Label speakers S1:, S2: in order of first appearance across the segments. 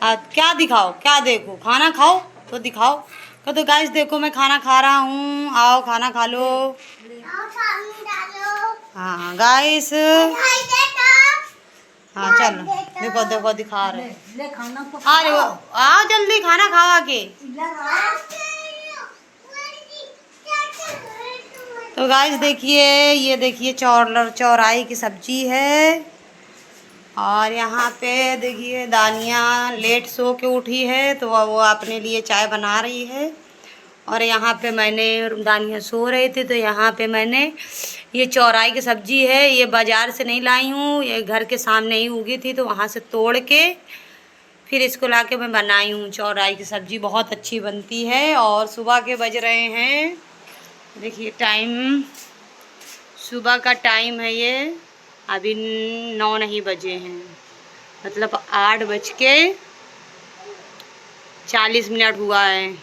S1: क्या दिखाओ, क्या देखो, खाना खाओ तो दिखाओ। तो गाइस देखो मैं खाना खा रहा हूँ, आओ खाना खा लो। हाँ गाइस, हाँ चलो देखो देखो दिखा रहे। अरे आओ जल्दी खाना खावा के। तो गाइस देखिए, ये देखिए चौराई की सब्जी है। और यहाँ पे देखिए दानिया लेट सो के उठी है तो वो अपने लिए चाय बना रही है। और यहाँ पे मैंने, दानिया सो रहे थे तो यहाँ पे मैंने ये चौराई की सब्जी है, ये बाज़ार से नहीं लाई हूँ, ये घर के सामने ही उगी थी तो वहाँ से तोड़ के फिर इसको ला के मैं बनाई हूँ। चौराई की सब्जी बहुत अच्छी बनती है। और सुबह के बज रहे हैं, देखिए टाइम, सुबह का टाइम है ये, अभी 9 नहीं बजे हैं, मतलब 8:40 हुआ है।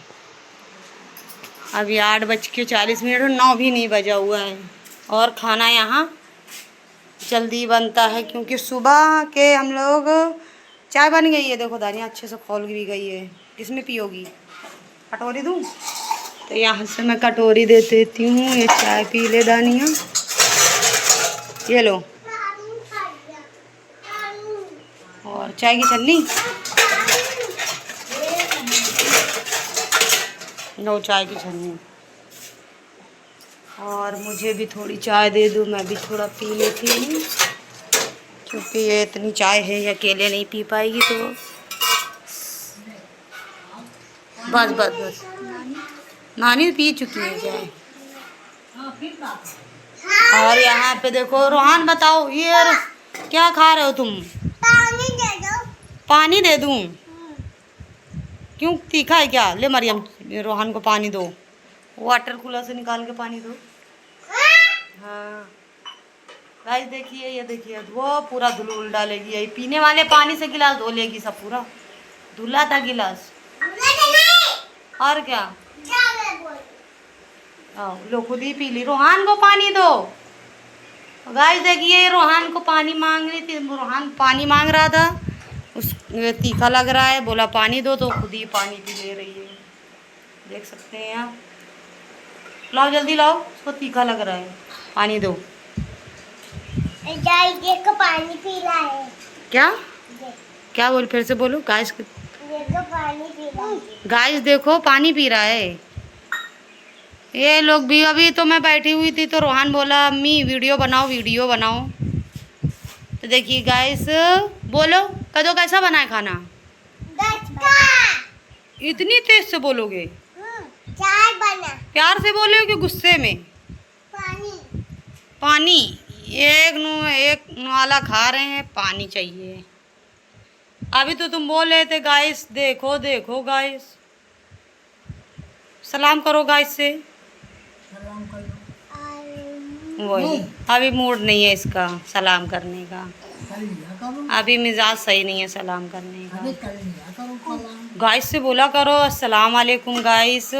S1: अभी 8:40 और 9 भी नहीं बजा हुआ है। और खाना यहाँ जल्दी बनता है क्योंकि सुबह के हम लोग, चाय बन गई है, देखो दानिया अच्छे से खोल भी गई है। किसमें पियोगी, कटोरी दूँ? तो यहाँ से मैं कटोरी दे देती हूँ, ये चाय पी ले दानिया, ये लो। और चाय की छन्नी लो, चाय की छन्नी। और मुझे भी थोड़ी चाय दे दो, मैं भी थोड़ा पी लेती हूँ क्योंकि ये इतनी चाय है, ये अकेले नहीं पी पाएगी तो बस बस बस। नानी पी चुकी है चाय। और यहाँ पे देखो रोहान, बताओ ये क्या खा रहे हो तुम?
S2: पानी दे दो।
S1: पानी दे दूँ? क्यों, तीखा है क्या? ले मरियम, रोहन को पानी दो, वाटर कूलर से निकाल के पानी दो। हाँ गाइस देखिए, ये देखिए वो पूरा धुल डालेगी, ये पीने वाले पानी से गिलास धो लेगी, सब पूरा धुला था गिलास। और क्या, आओ लो खुद ही पी ली। रोहान को पानी दो। गाइस देखिए रोहान को पानी मांग रही थी, रोहान पानी मांग रहा था, उस तीखा लग रहा है, बोला पानी दो तो खुद ही पानी पी ले रही है, देख सकते हैं आप। लाओ जल्दी लाओ, उसको तीखा लग रहा है, पानी दो।
S2: देखो पानी पी रहा है।
S1: क्या क्या बोल, फिर से बोलो। गाइस
S2: देखो पानी पी रहा है।
S1: गाइस देखो पानी पी रहा है। ये लोग भी, अभी तो मैं बैठी हुई थी तो रोहान बोला अम्मी वीडियो बनाओ वीडियो बनाओ। तो देखिए गाइस, बोलो कदो कैसा बना है खाना? इतनी तेज से बोलोगे?
S2: चाय बना।
S1: प्यार से बोले कि गुस्से में?
S2: पानी।
S1: पानी, एक नाला खा रहे हैं, पानी चाहिए। अभी तो तुम बोल रहे थे गाइस, देखो देखो गाइस, सलाम करो गाइस से। वही अभी मूड नहीं है इसका सलाम करने का, अभी मिजाज सही नहीं है सलाम करने का। गाइस से बोला करो अस्सलाम वालेकुम गाइस।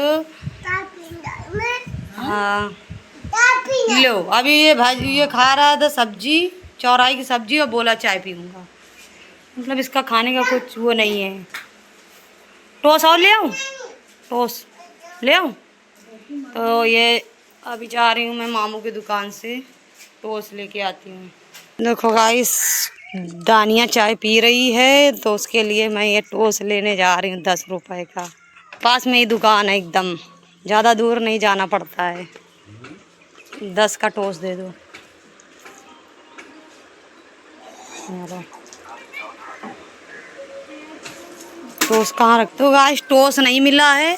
S1: हाँ लो, अभी ये भाजी ये खा रहा था सब्जी, चौराई की सब्जी, और बोला चाय पीऊँगा, मतलब इसका खाने का कुछ वो नहीं है। टोस और ले आऊँ? टोस ले आऊँ? तो ये अभी जा रही हूँ मैं मामू की दुकान से, टोस लेके आती हूँ। देखो गाइस, दानिया चाय पी रही है तो उसके लिए मैं ये टोस लेने जा रही हूँ 10 रुपए का। पास में ही दुकान है, एकदम ज़्यादा दूर नहीं जाना पड़ता है। 10 का टोस दे दो। टोस कहाँ रखते हो गाइस? टोस नहीं मिला है,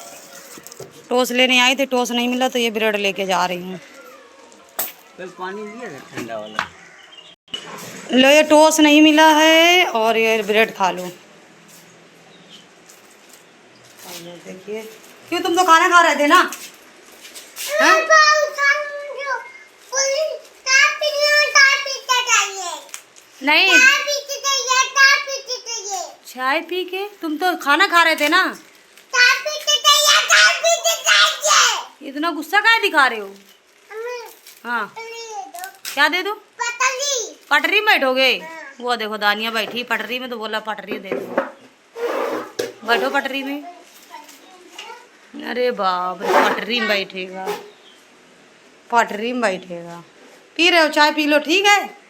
S1: टोस लेने आई थी, टोस नहीं मिला तो ये ब्रेड लेके जा रही हूँ।
S3: पानी लिया ठंडा वाला।
S1: लो ये टोस नहीं मिला है और ये ब्रेड खा लो। देखिए, क्यों तुम तो खाना खा रहे थे ना? नहीं चाय पी के, तुम तो खाना खा रहे थे ना? इतना गुस्सा काहे दिखा रहे हो? हाँ क्या दे दो? पटरी में बैठोगे? वो देखो दानिया बैठी पटरी में तो बोला पटरी दे दो। बैठो पटरी में। अरे बाप रे, पटरी में बैठेगा, पटरी में बैठेगा। पी रहे हो चाय, पी लो, ठीक है।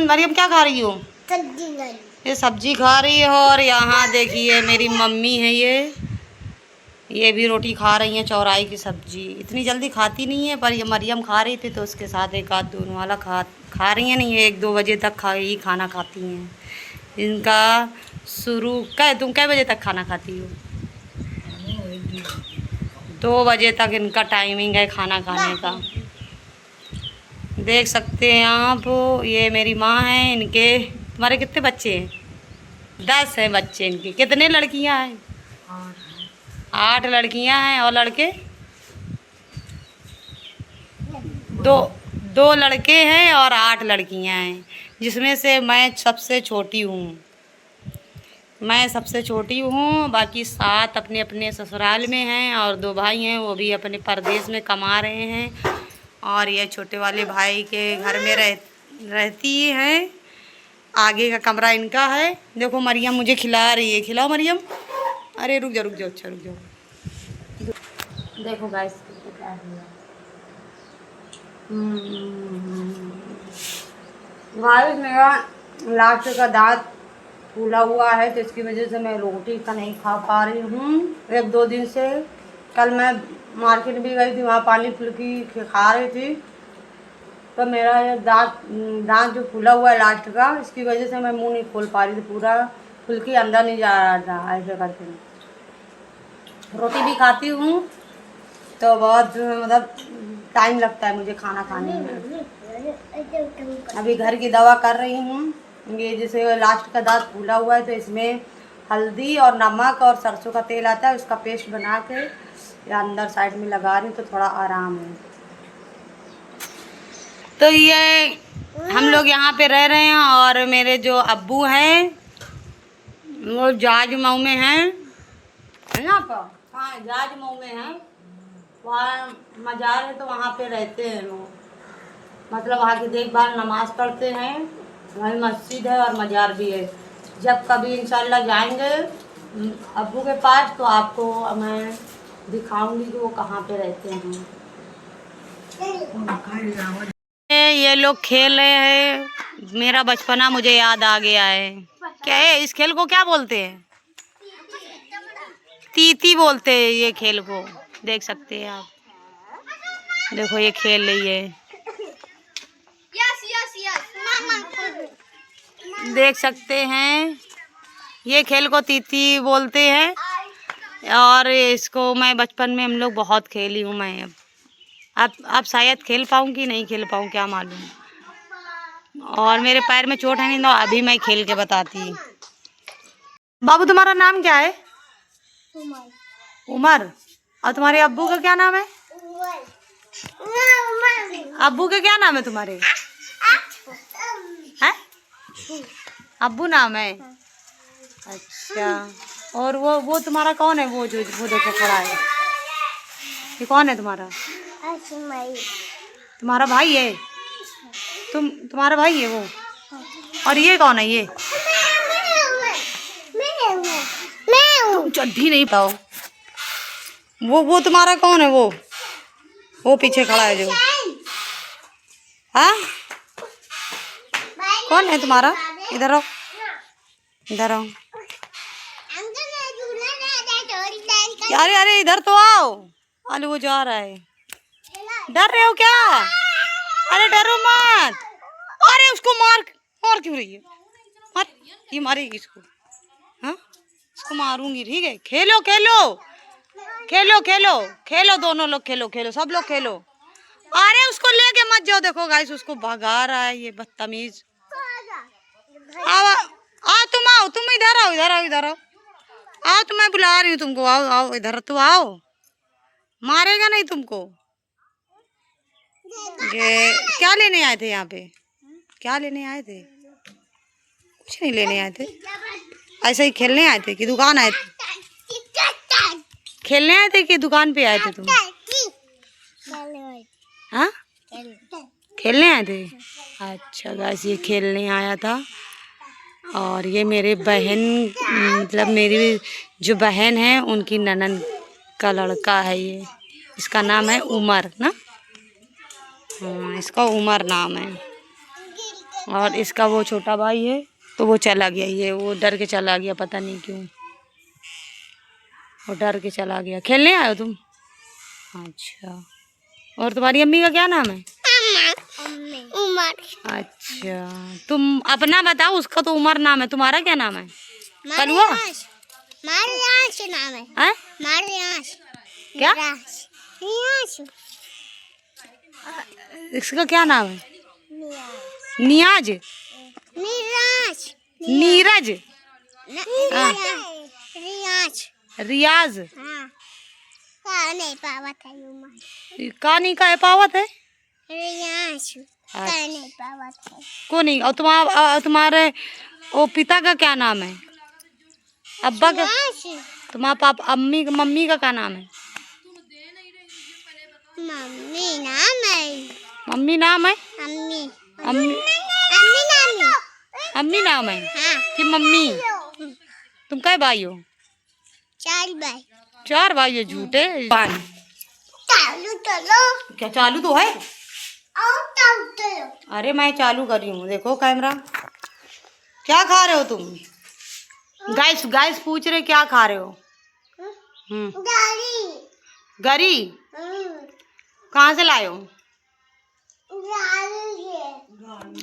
S1: मरियम क्या खा रही हो?
S2: सब्जी नहीं।
S1: ये सब्जी खा रही है। और यहाँ देखिए मेरी मम्मी है, ये भी रोटी खा रही हैं, चौराई की सब्जी। इतनी जल्दी खाती नहीं है, पर ये मरियम खा रही थी तो उसके साथ एक आध दोनों वाला खा रही हैं। नहीं, 1-2 बजे तक खाना खाती हैं। इनका शुरू तुम कै बजे तक खाना खाती हो? 2 बजे तक इनका टाइमिंग है खाना खाने का। देख सकते हैं आप, ये मेरी माँ है। इनके तुम्हारे कितने बच्चे हैं? 10 हैं बच्चे इनके। कितने लड़कियाँ हैं? 8 लड़कियाँ हैं और लड़के 2 लड़के हैं और 8 लड़कियाँ हैं, जिसमें से मैं सबसे छोटी हूँ। मैं सबसे छोटी हूँ। बाकी 7 अपने अपने ससुराल में हैं और 2 भाई हैं, वो भी अपने परदेश में कमा रहे हैं। और ये छोटे वाले भाई के घर में रहती हैं। आगे का कमरा इनका है। देखो मरियम मुझे खिला रही है, खिलाओ मरियम। अरे रुक जाओ, अच्छा रुक जाओ। देखो गाइस मेरा लास्ट का दांत फूला हुआ है, तो इसकी वजह से मैं रोटी का नहीं खा पा रही हूँ 1-2 दिन से। कल मैं मार्केट भी गई थी, वहाँ पानी फुल्की खा रही थी, तो मेरा ये दांत जो फूला हुआ है लास्ट का, इसकी वजह से मैं मुंह नहीं खोल पा रही थी। पूरा फुल्की अंदर नहीं जा रहा था। ऐसे करके रोटी भी खाती हूँ तो बहुत मतलब टाइम लगता है मुझे खाना खाने में। अभी घर की दवा कर रही हूँ। ये जैसे लास्ट का दांत फूला हुआ है, तो इसमें हल्दी और नमक और सरसों का तेल आता है, उसका पेस्ट बना के या अंदर साइड में लगा रही हूँ, तो थोड़ा आराम है। तो ये हम लोग यहाँ पे रह रहे हैं और मेरे जो अब्बू हैं वो जाज मऊ में हैं, है ना आपा? हाँ, जाज मऊ में हैं। वहाँ मजार है तो वहाँ पे रहते हैं लोग, मतलब वहाँ की देखभाल, नमाज पढ़ते हैं। वहीं मस्जिद है और मजार भी है। जब कभी इंशाल्लाह जाएंगे अब्बू के पास तो आपको मैं दिखाऊंगी कि वो कहाँ पे रहते हैं। ये लोग खेल रहे हैं, मेरा बचपना मुझे याद आ गया है। क्या है इस खेल को, क्या बोलते हैं? तीती बोलते हैं ये खेल को। देख सकते हैं आप, देखो ये खेल रही है। देख सकते हैं ये खेल को तीती बोलते हैं। और इसको मैं बचपन में हम लोग बहुत खेली हूँ मैं। अब शायद खेल पाऊँ कि नहीं खेल पाऊँ, क्या मालूम। और मेरे पैर में चोट है नहीं, तो अभी मैं खेल के बताती। बाबू तुम्हारा नाम क्या है? उमर। और तुम्हारे अब्बू का क्या नाम है? अब्बू का क्या नाम है तुम्हारे? हैं? अब्बू नाम है। अच्छा। और वो तुम्हारा कौन है? वो देखो खड़ा है, ये कौन है तुम्हारा? तुम्हारा भाई है? तुम्हारा भाई है वो? और ये कौन है? ये तुम चड्ढी नहीं पाओ। वो तुम्हारा कौन है? वो पीछे खड़ा है जो, हाँ कौन है तुम्हारा? इधर आओ, इधर आओ। अरे इधर तो आओ। अरे वो जा रहा है, डर रहे हो क्या? अरे डरो मत। अरे उसको मार क्यों रही है? मार, ये मारेगी इसको। हाँ इसको मारूंगी, ठीक है? खेलो दोनों लोग खेलो, सब लोग खेलो। अरे उसको लेके मत जाओ। देखो गाइस उसको भगा रहा है ये बदतमीज। आओ तुम इधर आओ तो मैं बुला रही हूँ तुमको। आओ इधर तो आओ। मारेगा नहीं तुमको। ये क्या लेने आए थे यहाँ पे? क्या लेने आए थे? कुछ नहीं लेने आए थे, ऐसे ही खेलने आए थे कि दुकान आए थे? खेलने आए थे कि दुकान पे आए थे तुम? हाँ खेलने आए थे। अच्छा गाइस ये खेलने आया था और ये मेरे बहन मतलब मेरी जो बहन है उनकी ननद का लड़का है ये। इसका नाम है उमर ना। हाँ, इसका उमर नाम है। और इसका वो छोटा भाई है तो वो चला गया, ये वो डर के चला गया, पता नहीं क्यों वो डर के चला गया। खेलने आए हो तुम? अच्छा। और तुम्हारी अम्मी का क्या नाम है?
S2: उमर।
S1: अच्छा, तुम अपना बताओ। उसका तो उमर नाम है, तुम्हारा क्या नाम है? कलुआ?
S2: मारियाश नाम है।
S1: हैं?
S2: मारियाश।
S1: क्या?
S2: नियाश।
S1: इसका क्या नाम है? नियाज?
S2: निराश।
S1: नीरज? हाँ।
S2: रियाज।
S1: रियाज?
S2: हाँ। का नहीं पावत है उमर।
S1: का नहीं का है पावत है?
S2: रियाज। का नहीं पावत है।
S1: को नहीं। और तुम्हारे वो पिता का क्या नाम है? अब्बा का? तुम्हारे पापा मम्मी का क्या नाम है?
S2: मम्मी नाम है।
S1: मम्मी नाम है?
S2: अम्मी।
S1: अम्मी
S2: अम्मी नाम है।
S1: अम्मी नाम है
S2: हाँ।
S1: कि मम्मी? तुम कै भाई हो?
S2: 4 भाई।
S1: 4 भाई हो? झूठे।
S2: चालू चलो।
S1: क्या चालू तो है?
S2: आओ चालू चलो।
S1: अरे मैं चालू कर रही हूँ, देखो कैमरा। क्या खा रहे हो तुम? गाइस पूछ रहे क्या खा रहे हो?
S2: गाड़ी।
S1: गरी? कहाँ से लाए हो?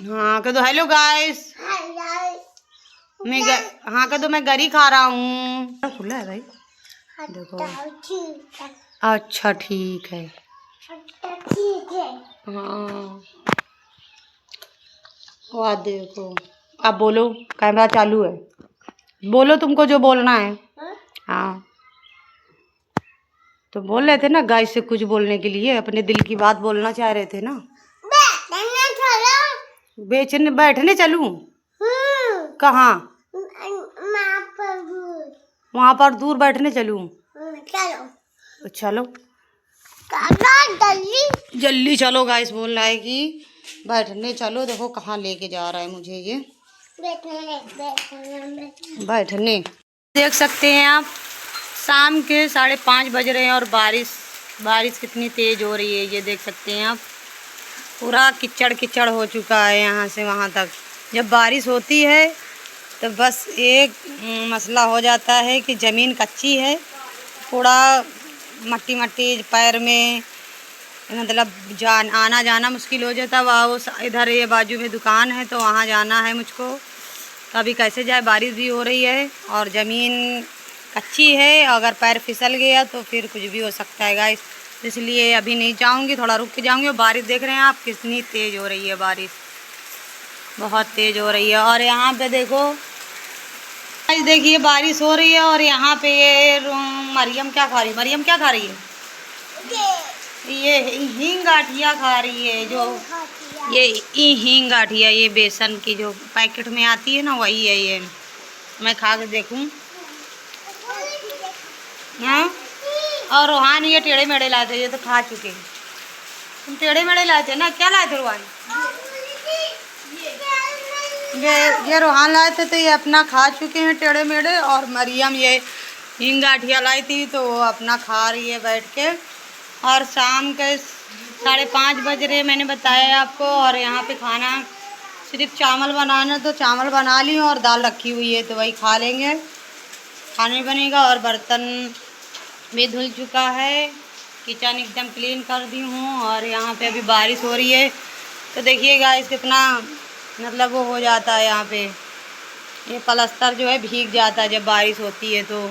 S1: हाँ कह दो हेलो गाइस। हाँ कह दो मैं गरी खा रहा हूँ। खुला है भाई, देखो। अच्छा ठीक है। हाँ वाह देखो। अब बोलो, कैमरा चालू है, बोलो तुमको जो बोलना है। हाँ तो बोल रहे थे ना गाइस से कुछ बोलने के लिए, अपने दिल की बात बोलना चाह रहे थे ना। बेचने बैठने चलूं? कहाँ? वहाँ पर दूर बैठने चलूं?
S2: चलो
S1: चलो
S2: जल्दी
S1: जल्दी चलो। गाइस बोल रहा है कि बैठने चलो। देखो कहाँ लेके जा रहा है मुझे ये। बैठने देख सकते हैं आप, शाम के 5:30 बज रहे हैं और बारिश कितनी तेज हो रही है ये देख सकते हैं आप। पूरा कीचड़ कीचड़ हो चुका है यहाँ से वहाँ तक। जब बारिश होती है तो बस एक मसला हो जाता है कि ज़मीन कच्ची है, थोड़ा मट्टी मट्टी पैर में, मतलब आना जाना मुश्किल हो जाता। वहाँ इधर ये बाजू में दुकान है तो वहाँ जाना है मुझको, तो अभी कैसे जाए, बारिश भी हो रही है और ज़मीन कच्ची है। अगर पैर फिसल गया तो फिर कुछ भी हो सकता है गाइस, इसलिए अभी नहीं जाऊंगी, थोड़ा रुक के जाऊंगी। बारिश देख रहे हैं आप कितनी तेज़ हो रही है, बारिश बहुत तेज़ हो रही है। और यहाँ पे देखो गाइस, देखिए बारिश हो रही है और यहाँ पे ये मरियम क्या खा रही है? मरियम क्या खा रही है? ये हींग गाठिया खा रही है। जो ये हींग गाठिया, ये बेसन की जो पैकेट में आती है ना, वही है ये। मैं खा के देखूं। हाँ और रोहान ये टेढ़े मेढ़े लाए थे, ये तो खा चुके। तुम टेढ़े मेढ़े लाए थे ना, क्या लाए थे रोहान? ये रोहान लाए थे तो ये अपना खा चुके हैं टेढ़े मेढ़े। और मरियम ये हींग गाठिया लाई थी तो वो अपना खा रही है बैठ के। और शाम के 5:30 बज रहे मैंने बताया आपको। और यहाँ पे खाना सिर्फ चावल बनाना, तो चावल बना ली और दाल रखी हुई है तो वही खा लेंगे, खाने बनेगा। और बर्तन भी धुल चुका है, किचन एकदम क्लीन कर दी हूँ। और यहाँ पे अभी बारिश हो रही है तो देखिएगा इस कितना मतलब वो हो जाता है। यहाँ पे ये प्लास्टर जो है भीग जाता है जब बारिश होती है तो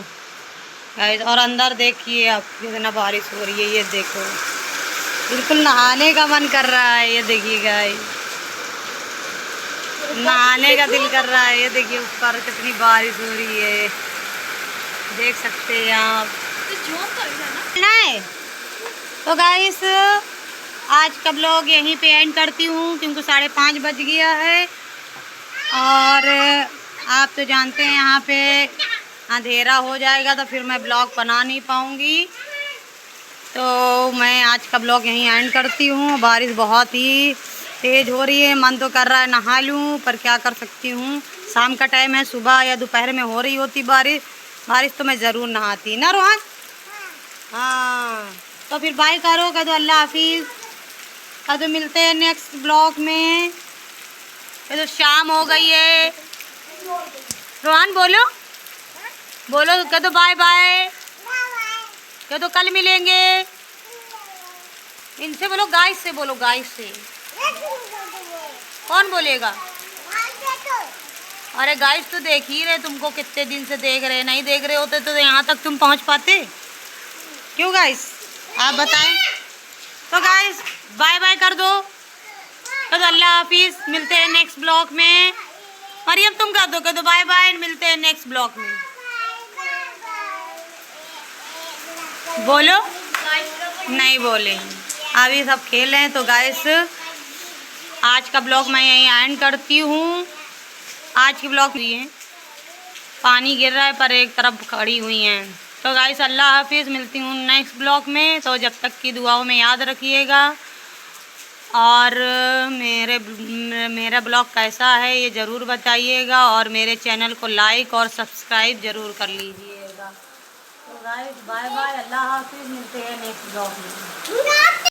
S1: गाइस। और अंदर देखिए आप कितना बारिश हो रही है, ये देखो बिल्कुल नहाने का मन कर रहा है। ये देखिए गाइस, नहाने का दिल कर रहा है। ये देखिए ऊपर कितनी बारिश हो रही है, देख सकते हैं आप। नहीं तो गाइस आज का ब्लॉग यहीं पे एंड करती हूँ क्योंकि 5:30 बज गया है। और आप तो जानते हैं यहाँ पे अंधेरा हो जाएगा तो फिर मैं ब्लॉग बना नहीं पाऊँगी, तो मैं आज का ब्लॉग यहीं एंड करती हूँ। बारिश बहुत ही तेज़ हो रही है, मन तो कर रहा है नहा लूँ पर क्या कर सकती हूँ, शाम का टाइम है, सुबह या दोपहर में हो रही होती बारिश, बारिश तो मैं ज़रूर नहाती ना रोहन। हाँ तो फिर बाय करो, कह दो अल्लाह हाफिज़, कह दो मिलते हैं नेक्स्ट ब्लॉग में, कह दो शाम हो गई है। रोहन बोलो, बोलो, कह दो बाय बाय, कह दो कल मिलेंगे। इनसे बोलो, गाइस से बोलो, गाइस से। कौन बोलेगा? अरे गाइस तो देख ही रहे तुमको, कितने दिन से देख रहे, नहीं देख रहे होते तो यहाँ तक तुम पहुँच पाते क्यों गाइस, आप बताएं। तो गाइस बाय बाय कर दो, कह दो अल्लाह हाफिज़, मिलते हैं नेक्स्ट ब्लॉग में। मरियम तुम कर दो, कह दो बाय बाय, मिलते हैं नेक्स्ट ब्लॉग में। बोलो, नहीं बोले, अभी सब खेल रहे हैं। तो गाइस आज का ब्लॉग मैं यहीं एंड करती हूँ। आज की ब्लॉग ये पानी गिर रहा है पर एक तरफ खड़ी हुई हैं। तो गाइस अल्लाह हाफिज़, मिलती हूँ नेक्स्ट ब्लॉग में। तो जब तक की दुआओं में याद रखिएगा, और मेरा ब्लॉग कैसा है ये ज़रूर बताइएगा, और मेरे चैनल को लाइक और सब्सक्राइब ज़रूर कर लीजिएगा। तो गाइस बाय बाय, अल्लाह हाफिज़, मिलते हैं नेक्स्ट ब्लॉग में।